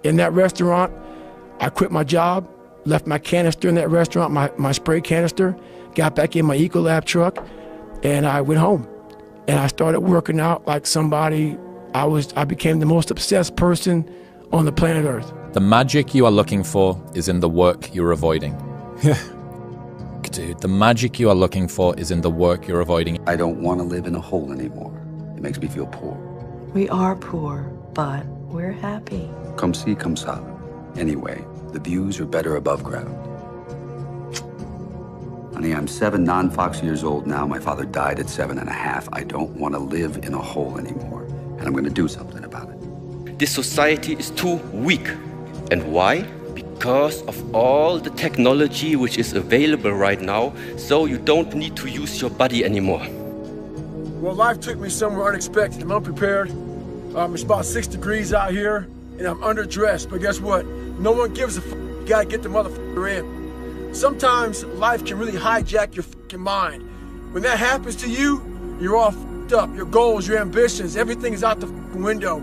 in that restaurant, I quit my job, left my canister in that restaurant, my spray canister, got back in my Ecolab truck, and I went home. And I started working out like somebody. I became the most obsessed person on the planet Earth. The magic you are looking for is in the work you're avoiding. Dude, the magic you are looking for is in the work you're avoiding. I don't want to live in a hole anymore. It makes me feel poor. We are poor, but we're happy. Come see, come sa. Anyway, the views are better above ground. Honey, I'm 7 non-Fox years old now. My father died at 7.5. I don't want to live in a hole anymore. And I'm going to do something about it. This society is too weak. And why? Because of all the technology which is available right now, so you don't need to use your body anymore. Well, life took me somewhere unexpected. I'm unprepared. It's about 6 degrees out here, and I'm underdressed. But guess what? No one gives a f***. You gotta get the motherfucker in. Sometimes life can really hijack your fucking mind. When that happens to you, you're all f***ed up. Your goals, your ambitions, everything is out the fucking window.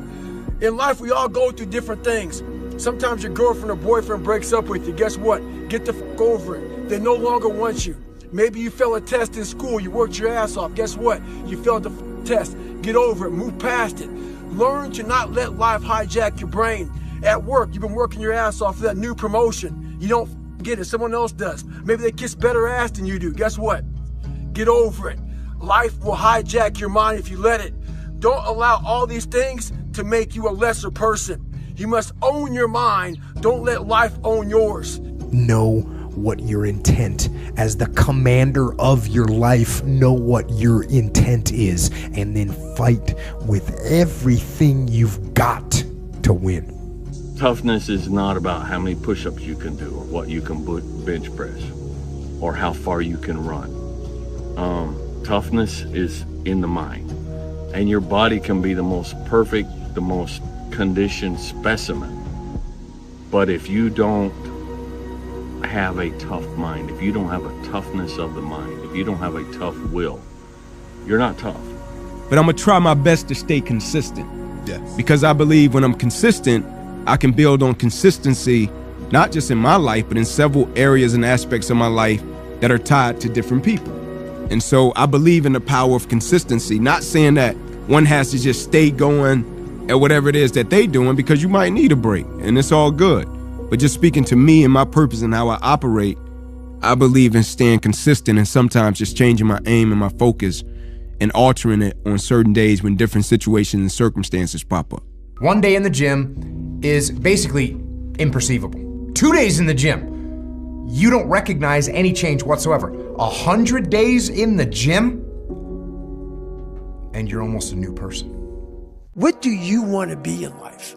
In life, we all go through different things. Sometimes your girlfriend or boyfriend breaks up with you. Guess what? Get the fuck over it. They no longer want you. Maybe you failed a test in school. You worked your ass off. Guess what? You failed the test. Get over it. Move past it. Learn to not let life hijack your brain. At work, you've been working your ass off for that new promotion. You don't get it. Someone else does. Maybe they kiss better ass than you do. Guess what? Get over it. Life will hijack your mind if you let it. Don't allow all these things to make you a lesser person. You must own your mind. Don't let life own yours. Know what your intent. As the commander of your life, know what your intent is, and then fight with everything you've got to win. Toughness is not about how many push-ups you can do or what you can bench press or how far you can run. Toughness is in the mind, and your body can be the most perfect, the most conditioned specimen, but if you don't have a tough mind, if you don't have a toughness of the mind, if you don't have a tough will, you're not tough. But I'm gonna try my best to stay consistent. Yes. Because I believe when I'm consistent, I can build on consistency, not just in my life, but in several areas and aspects of my life that are tied to different people. And so I believe in the power of consistency, not saying that one has to just stay going at whatever it is that they doing, because you might need a break and it's all good. But just speaking to me and my purpose and how I operate, I believe in staying consistent and sometimes just changing my aim and my focus and altering it on certain days when different situations and circumstances pop up. One day in the gym is basically imperceivable. 2 days in the gym, you don't recognize any change whatsoever. 100 days in the gym, and you're almost a new person. What do you want to be in life?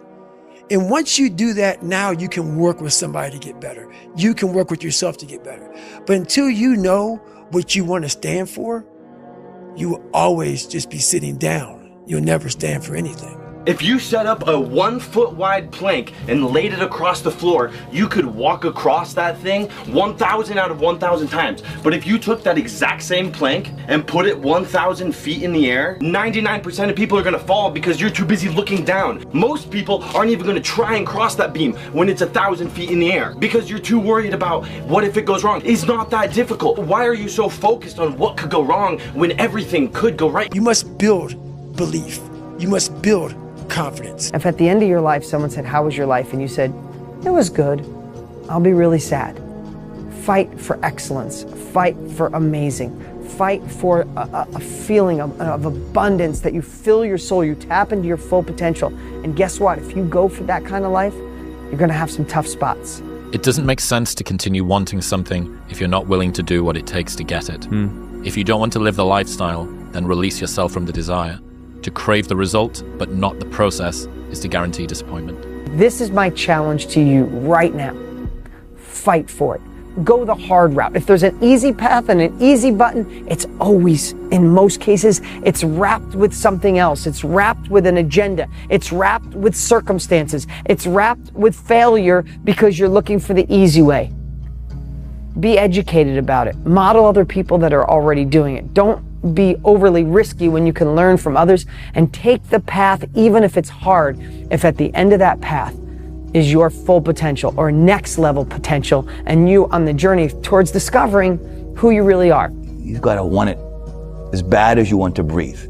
And once you do that, now you can work with somebody to get better. You can work with yourself to get better. But until you know what you want to stand for, you will always just be sitting down. You'll never stand for anything. If you set up a 1 foot wide plank and laid it across the floor, you could walk across that thing 1,000 out of 1,000 times. But if you took that exact same plank and put it 1,000 feet in the air, 99% of people are gonna fall because you're too busy looking down. Most people aren't even gonna try and cross that beam when it's 1,000 feet in the air because you're too worried about what if it goes wrong. It's not that difficult. Why are you so focused on what could go wrong when everything could go right? You must build belief. You must build confidence. If at the end of your life someone said, "How was your life?" and you said, "It was good," I'll be really sad. Fight for excellence. Fight for amazing. Fight for a feeling of abundance, that you fill your soul, you tap into your full potential. And guess what? If you go for that kind of life, you're going to have some tough spots. It doesn't make sense to continue wanting something if you're not willing to do what it takes to get it. If you don't want to live the lifestyle, then release yourself from the desire. To crave the result, but not the process, is to guarantee disappointment. This is my challenge to you right now. Fight for it. Go the hard route. If there's an easy path and an easy button, it's always, in most cases, it's wrapped with something else. It's wrapped with an agenda. It's wrapped with circumstances. It's wrapped with failure because you're looking for the easy way. Be educated about it. Model other people that are already doing it. Don't be overly risky when you can learn from others, and take the path even if it's hard, if at the end of that path is your full potential or next level potential, and you on the journey towards discovering who you really are. You've got to want it as bad as you want to breathe.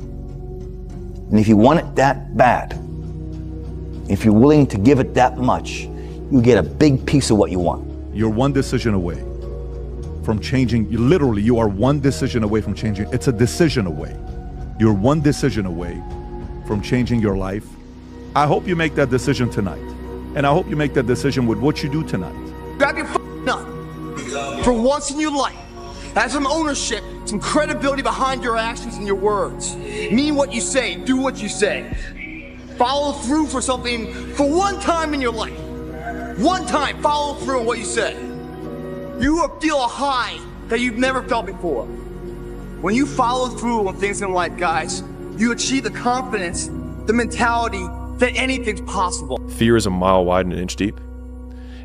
And if you want it that bad, if you're willing to give it that much, you get a big piece of what you want. You're one decision away from changing. Literally, you are one decision away from changing. It's a decision away. You're one decision away from changing your life. I hope you make that decision tonight. And I hope you make that decision with what you do tonight. Grab your nut. For once in your life, have some ownership, some credibility behind your actions and your words. Mean what you say, do what you say. Follow through for something for one time in your life. One time, follow through on what you say. You will feel a high that you've never felt before. When you follow through on things in life, guys, you achieve the confidence, the mentality that anything's possible. Fear is a mile wide and an inch deep.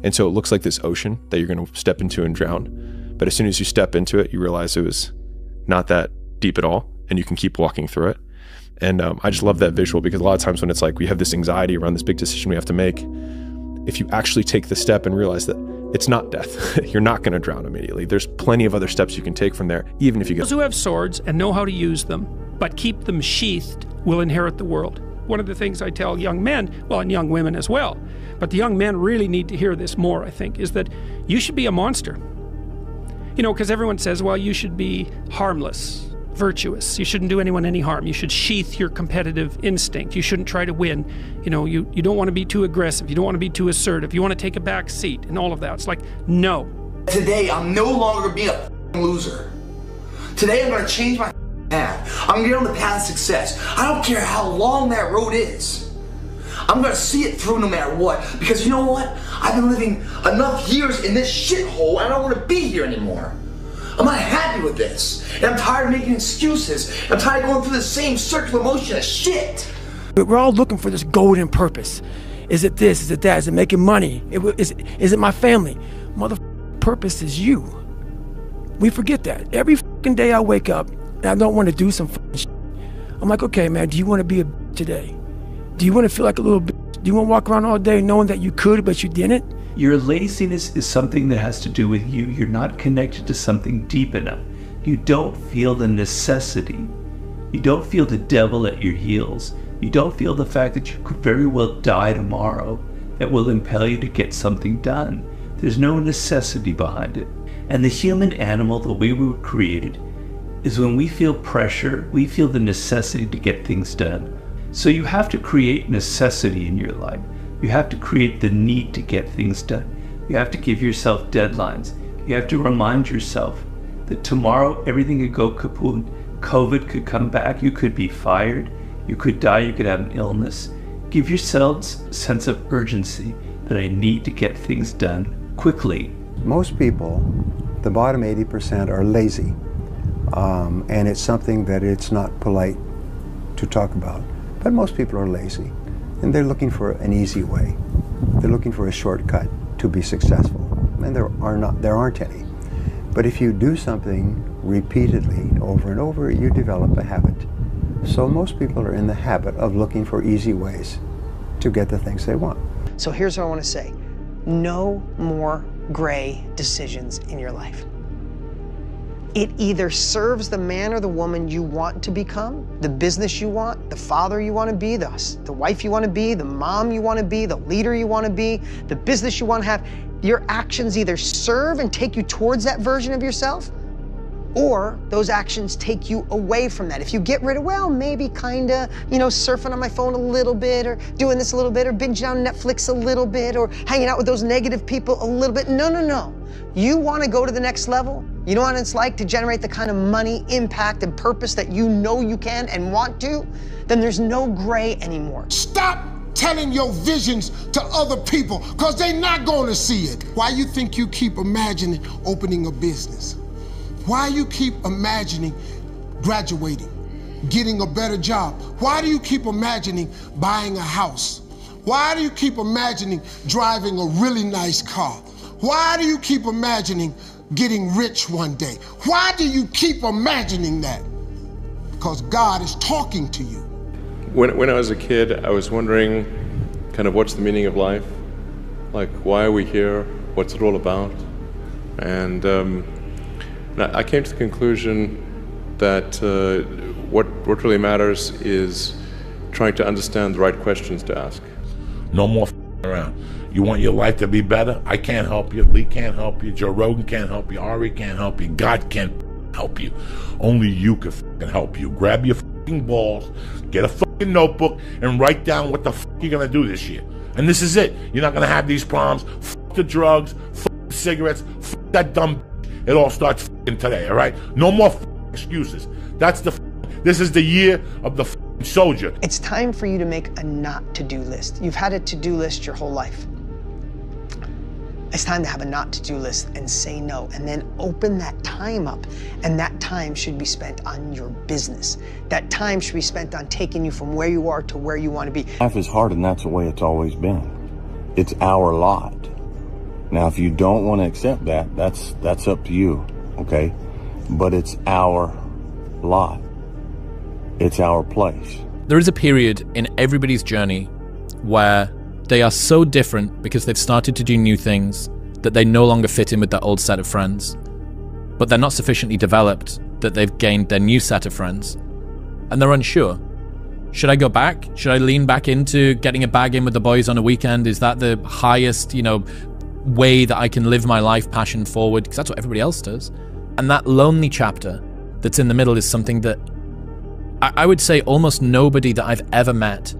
And so it looks like this ocean that you're going to step into and drown. But as soon as you step into it, you realize it was not that deep at all, and you can keep walking through it. And I just love that visual, because a lot of times when it's like we have this anxiety around this big decision we have to make, if you actually take the step and realize that it's not death, you're not going to drown immediately. There's plenty of other steps you can take from there, even if you get... Those who have swords and know how to use them, but keep them sheathed, will inherit the world. One of the things I tell young men, well, and young women as well, but the young men really need to hear this more, I think, is that you should be a monster. You know, because everyone says, well, you should be harmless, virtuous. You shouldn't do anyone any harm. You should sheath your competitive instinct. You shouldn't try to win. You know, you don't want to be too aggressive. You don't want to be too assertive. You want to take a back seat and all of that. It's like, no. Today, I'm no longer being a loser. Today, I'm going to change my path. I'm going to get on the path of success. I don't care how long that road is. I'm going to see it through no matter what. Because you know what? I've been living enough years in this shithole, and I don't want to be here anymore. I'm not happy with this. And I'm tired of making excuses. I'm tired of going through the same circular motion of shit. But we're all looking for this golden purpose. Is it this? Is it that? Is it making money? Is it my family? Purpose is you. We forget that. Every fucking day I wake up and I don't want to do some fucking shit. I'm like, okay, man, do you want to be a bitch today? Do you want to feel like a little bitch? Do you want to walk around all day knowing that you could, but you didn't? Your laziness is something that has to do with you. You're not connected to something deep enough. You don't feel the necessity. You don't feel the devil at your heels. You don't feel the fact that you could very well die tomorrow that will impel you to get something done. There's no necessity behind it. And the human animal, the way we were created, is when we feel pressure, we feel the necessity to get things done. So you have to create necessity in your life. You have to create the need to get things done. You have to give yourself deadlines. You have to remind yourself that tomorrow everything could go kaput. COVID could come back. You could be fired. You could die. You could have an illness. Give yourselves a sense of urgency that I need to get things done quickly. Most people, the bottom 80%, are lazy. And it's something that it's not polite to talk about. But most people are lazy. And they're looking for an easy way. They're looking for a shortcut to be successful. And there aren't any. But if you do something repeatedly, over and over, you develop a habit. So most people are in the habit of looking for easy ways to get the things they want. So here's what I want to say. No more gray decisions in your life. It either serves the man or the woman you want to become, the business you want, the father you want to be, the wife you want to be, the mom you want to be, the leader you want to be, the business you want to have. Your actions either serve and take you towards that version of yourself, or those actions take you away from that. If you get rid of, well, maybe kinda, surfing on my phone a little bit, or doing this a little bit, or binging on Netflix a little bit, or hanging out with those negative people a little bit. No. You want to go to the next level? You know what it's like to generate the kind of money, impact, and purpose that you know you can and want to? Then there's no gray anymore. Stop telling your visions to other people, because they're not going to see it. Why you think you keep imagining opening a business? Why you keep imagining graduating, getting a better job? Why do you keep imagining buying a house? Why do you keep imagining driving a really nice car? Why do you keep imagining getting rich one day? Why do you keep imagining that? Because God is talking to you. When I was a kid, I was wondering kind of what's the meaning of life? like why are we here, what's it all about, and I came to the conclusion that what really matters is trying to understand the right questions to ask. No more around. You want your life to be better? I can't help you. Lee can't help you. Joe Rogan can't help you. Ari can't help you. God can't help you. Only you can help you. Grab your balls, get a notebook, and write down what the you're gonna do this year. And this is it. You're not gonna have these problems. The drugs, the cigarettes, that dumb. It all starts today. All right. No more excuses. That's this is the year of the soldier. It's time for you to make a not to-do list. You've had a to-do list your whole life. It's time to have a not to-do list and say no, and then open that time up. And that time should be spent on your business. That time should be spent on taking you from where you are to where you want to be. Life is hard, and that's the way it's always been. It's our lot. Now, if you don't want to accept that, that's up to you, okay? But it's our lot. It's our place. There is a period in everybody's journey where they are so different because they've started to do new things that they no longer fit in with their old set of friends. But they're not sufficiently developed that they've gained their new set of friends. And they're unsure. Should I go back? Should I lean back into getting a bag in with the boys on a weekend? Is that the highest, way that I can live my life passion forward? Because that's what everybody else does. And that lonely chapter that's in the middle is something that I would say almost nobody that I've ever met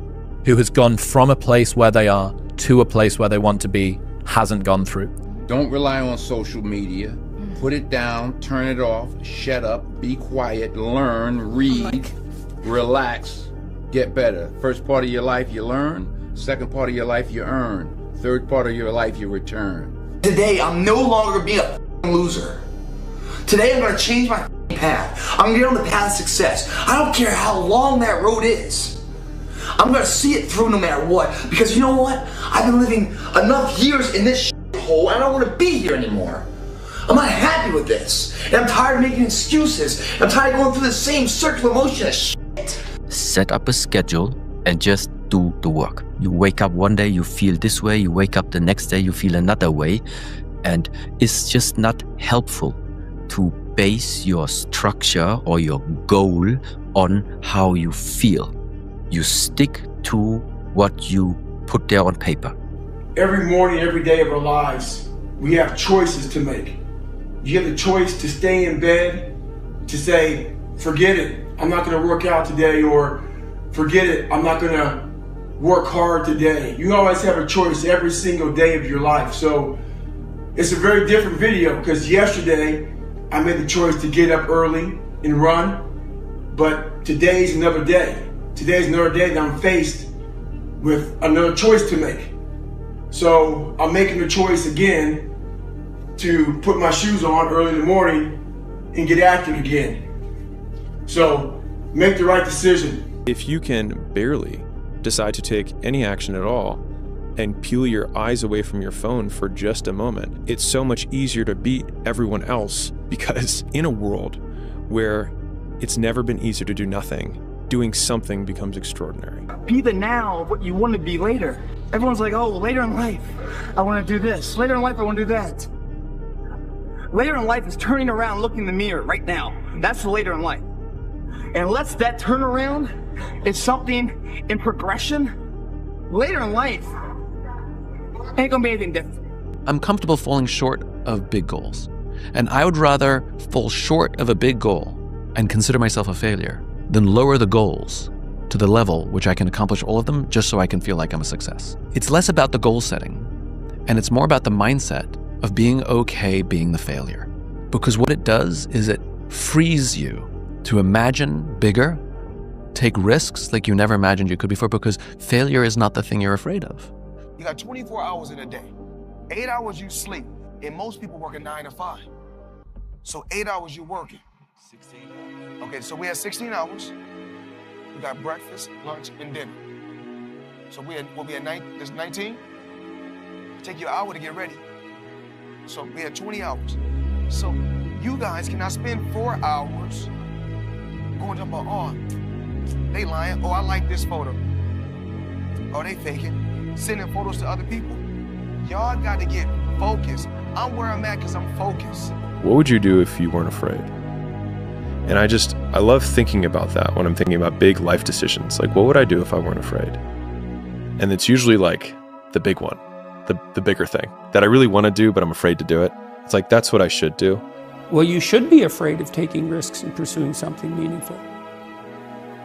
who has gone from a place where they are to a place where they want to be hasn't gone through. Don't rely on social media. Put it down, turn it off, shut up, be quiet, learn, read, relax, get better. First part of your life you learn, second part of your life you earn, third part of your life you return. Today, I'm no longer being a loser. Today, I'm gonna change my path. I'm gonna get on the path of success. I don't care how long that road is. I'm gonna see it through no matter what. Because you know what? I've been living enough years in this hole, and I don't wanna be here anymore. I'm not happy with this. And I'm tired of making excuses. I'm tired of going through the same circular motion of shit. Set up a schedule and just do the work. You wake up one day, you feel this way. You wake up the next day, you feel another way. And it's just not helpful to base your structure or your goal on how you feel. You stick to what you put there on paper. Every morning, every day of our lives, we have choices to make. You have the choice to stay in bed, to say, forget it, I'm not gonna work out today, or forget it, I'm not gonna work hard today. You always have a choice every single day of your life. So it's a very different video, because yesterday, I made the choice to get up early and run, but today's another day. Today's another day that I'm faced with another choice to make. So I'm making the choice again to put my shoes on early in the morning and get active again. So make the right decision. If you can barely decide to take any action at all and peel your eyes away from your phone for just a moment, it's so much easier to beat everyone else, because in a world where it's never been easier to do nothing, doing something becomes extraordinary. Be the now of what you want to be later. Everyone's like, oh, later in life, I want to do this. Later in life, I want to do that. Later in life is turning around, looking in the mirror right now. That's later in life. And unless that turnaround is something in progression, later in life ain't gonna be anything different. I'm comfortable falling short of big goals. And I would rather fall short of a big goal and consider myself a failure than lower the goals to the level which I can accomplish all of them just so I can feel like I'm a success. It's less about the goal setting, and it's more about the mindset of being okay being the failure. Because what it does is it frees you to imagine bigger, take risks like you never imagined you could before, because failure is not the thing you're afraid of. You got 24 hours in a day. 8 hours you sleep, and most people work a 9 to 5. So 8 hours you working. 16 hours. Okay, so we had 16 hours. We got breakfast, lunch, and dinner. So we'll be at 19. Take you an hour to get ready. So we had 20 hours. So you guys cannot spend 4 hours going to my they lying. Oh, I like this photo. Oh, they faking. Sending photos to other people. Y'all got to get focused. I'm where I'm at because I'm focused. What would you do if you weren't afraid? And I love thinking about that when I'm thinking about big life decisions. Like, what would I do if I weren't afraid? And it's usually like the big one, the bigger thing that I really want to do, but I'm afraid to do it. It's like, that's what I should do. Well, you should be afraid of taking risks and pursuing something meaningful.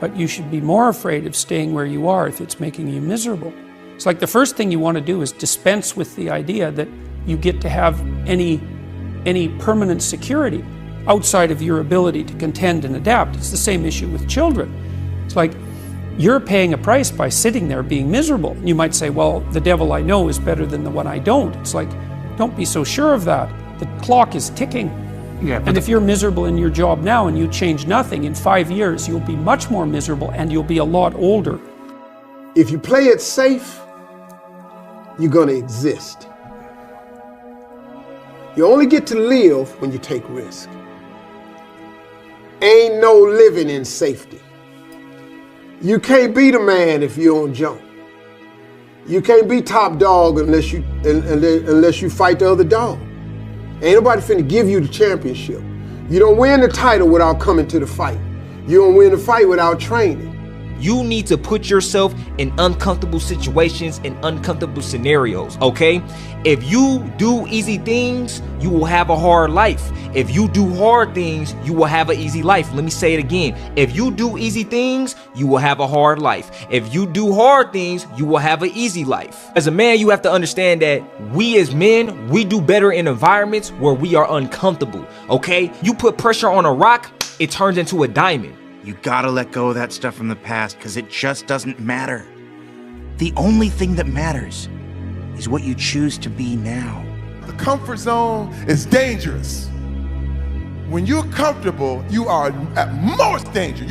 But you should be more afraid of staying where you are if it's making you miserable. It's like the first thing you want to do is dispense with the idea that you get to have any permanent security outside of your ability to contend and adapt. It's the same issue with children. It's like you're paying a price by sitting there being miserable. You might say, well, the devil I know is better than the one I don't. It's like, don't be so sure of that. The clock is ticking. Yeah, and if you're miserable in your job now and you change nothing, in 5 years you'll be much more miserable and you'll be a lot older. If you play it safe, you're going to exist. You only get to live when you take risk. Ain't no living in safety. You can't be the man if you don't jump. You can't be top dog unless you fight the other dog. Ain't nobody finna give you the championship. You don't win the title without coming to the fight. You don't win the fight without training. You need to put yourself in uncomfortable situations and uncomfortable scenarios, okay? If you do easy things, you will have a hard life. If you do hard things, you will have an easy life. Let me say it again. If you do easy things, you will have a hard life. If you do hard things, you will have an easy life. As a man, you have to understand that we as men, we do better in environments where we are uncomfortable, okay? You put pressure on a rock, it turns into a diamond. You gotta let go of that stuff from the past because it just doesn't matter. The only thing that matters is what you choose to be now. The comfort zone is dangerous. When you're comfortable, you are at most danger.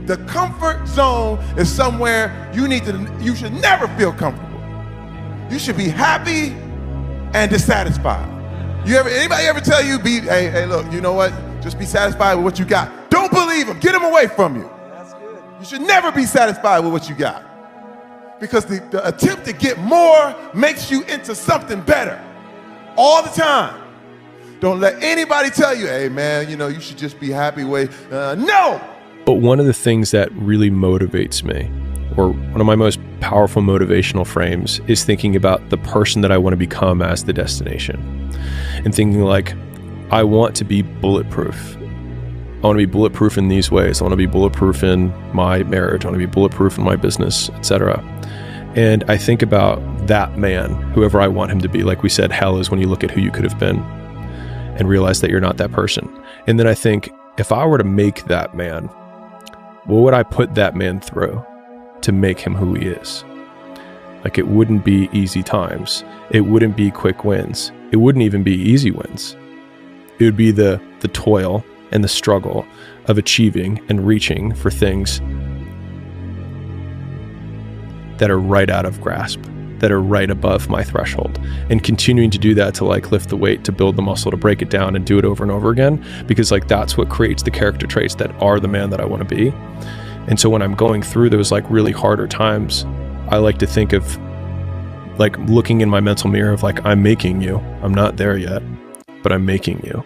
The comfort zone is somewhere you should never feel comfortable. You should be happy and dissatisfied. Anybody ever tell you, hey, look, you know what? Just be satisfied with what you got. Don't believe them. Get them away from you. That's good. You should never be satisfied with what you got. Because the attempt to get more makes you into something better. All the time. Don't let anybody tell you, hey man, you should just be happy with, no! But one of the things that really motivates me, or one of my most powerful motivational frames, is thinking about the person that I want to become as the destination. And thinking like, I want to be bulletproof. I want to be bulletproof in these ways. I want to be bulletproof in my marriage. I want to be bulletproof in my business, etc. And I think about that man, whoever I want him to be. Like we said, hell is when you look at who you could have been and realize that you're not that person. And then I think, if I were to make that man, what would I put that man through to make him who he is? Like, it wouldn't be easy times. It wouldn't be quick wins. It wouldn't even be easy wins. It would be the toil and the struggle of achieving and reaching for things that are right out of grasp, that are right above my threshold, and continuing to do that to like lift the weight, to build the muscle, to break it down and do it over and over again, because like that's what creates the character traits that are the man that I want to be. And so when I'm going through those like really harder times, I like to think of like looking in my mental mirror of like, I'm making you. I'm not there yet, but I'm making you.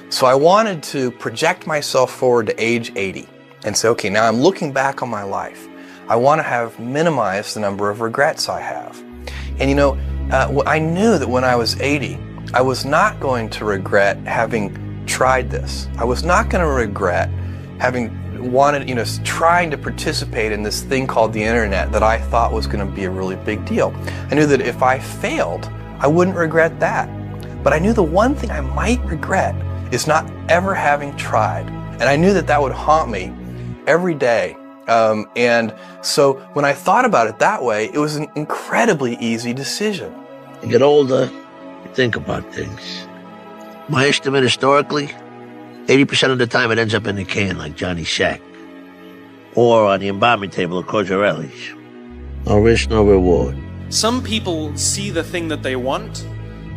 So I wanted to project myself forward to age 80 and say, okay, now I'm looking back on my life. I want to have minimized the number of regrets I have. And I knew that when I was 80, I was not going to regret having tried this. I was not going to regret having trying to participate in this thing called the internet that I thought was going to be a really big deal. I knew that if I failed, I wouldn't regret that. But I knew the one thing I might regret is not ever having tried. And I knew that that would haunt me every day. And so when I thought about it that way, it was an incredibly easy decision. You get older, you think about things. My estimate historically, 80% of the time it ends up in the can like Johnny Shack. Or on the embalming table of Cogerelli's. No risk, no reward. Some people see the thing that they want,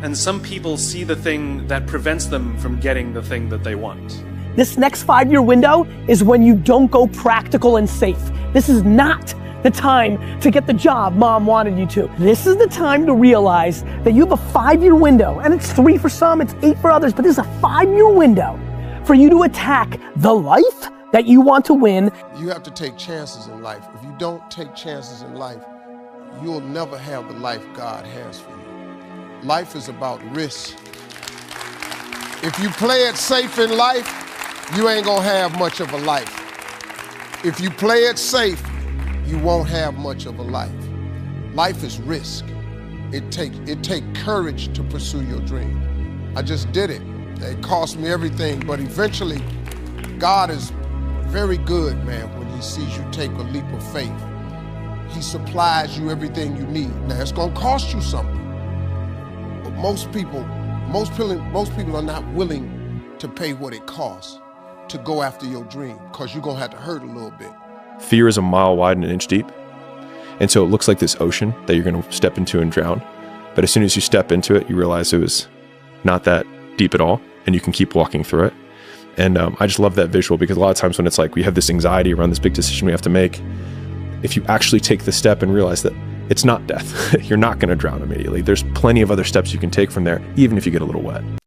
and some people see the thing that prevents them from getting the thing that they want. This next 5-year window is when you don't go practical and safe. This is not the time to get the job mom wanted you to. This is the time to realize that you have a 5-year window, and it's 3 for some, it's 8 for others, but this is a 5-year window for you to attack the life that you want to win. You have to take chances in life. If you don't take chances in life, you'll never have the life God has for you. Life is about risk. If you play it safe in life, you ain't gonna have much of a life. If you play it safe, you won't have much of a life. Life is risk. It take courage to pursue your dream. I just did it. It cost me everything, but eventually, God is very good, man, when he sees you take a leap of faith. He supplies you everything you need. Now, it's gonna cost you something, but most people are not willing to pay what it costs to go after your dream, because you're gonna have to hurt a little bit. Fear is a mile wide and an inch deep. And so it looks like this ocean that you're going to step into and drown. But as soon as you step into it, you realize it was not that deep at all, and you can keep walking through it. And I just love that visual, because a lot of times when it's like we have this anxiety around this big decision we have to make, if you actually take the step and realize that it's not death, you're not going to drown immediately. There's plenty of other steps you can take from there, even if you get a little wet.